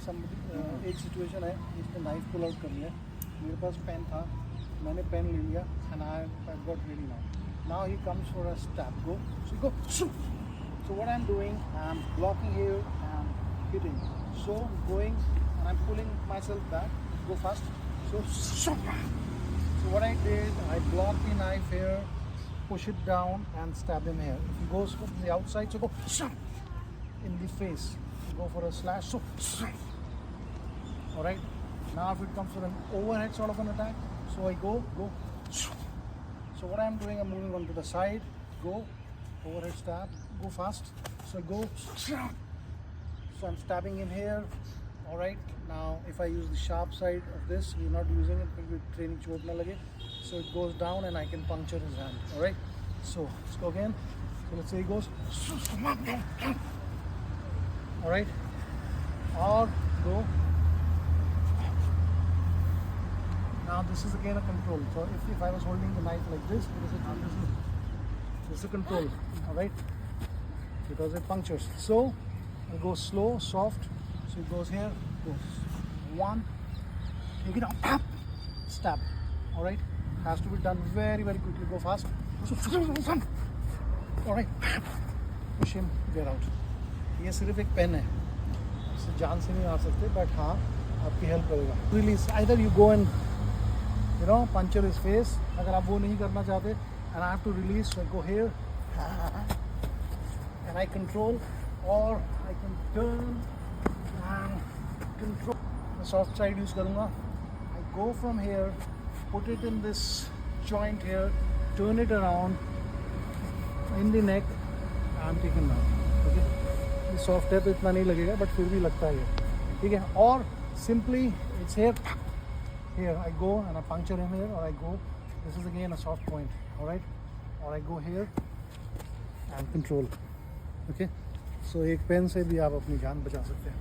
somebody एक situation है जिसने नाइफ पुल आउट कर लिया, मेरे पास पेन था, मैंने पेन ले लिया and I got ready now. Now he comes for a stab. Go. So go. So what I'm doing, I'm blocking here and hitting. So I'm going and I'm pulling myself back. Go fast. So what I did, I blocked the knife here, push it down and stab him here. If he goes from the outside, so go in the face. Go for a slash. So all right. Now if it comes for an overhead sort of an attack, so I go. So what I'm doing, I'm moving on to the side, go, overhead stab, go fast, so I go, so I'm stabbing in here, alright. Now if I use the sharp side of this, we're not using it, but we're training chot na lage, so it goes down and I can puncture his hand, alright. So let's go again, so let's say he goes, alright, or go. Now this is again a control. So if I was holding the knife like this is a control, all right? Because it punctures. So I'll go slow, soft. So it goes here, goes one, take it out, stab. All right? Has to be done very, very quickly. Go fast. All right? Push him, get out. ये सिर्फ एक pen है, इससे जान से नहीं आ सकते, but हाँ आपकी हेल्प करेगा. Release. Either you go and puncture his face. अगर आप वो नहीं करना चाहते, and I have to release, so I go here and I control, or I can turn and control. The soft side use करूँगा. I go from here, put it in this joint here, turn it around in the neck, I'm taken down. Okay. ये soft है तो इतना नहीं लगेगा, but फिर भी लगता है ये. ठीक है. और simply it's here. Here I go and I puncture him here, or I go, this is again a soft point, alright, or I go here and control. Okay, so एक पेन से भी आप अपनी जान बचा सकते हैं.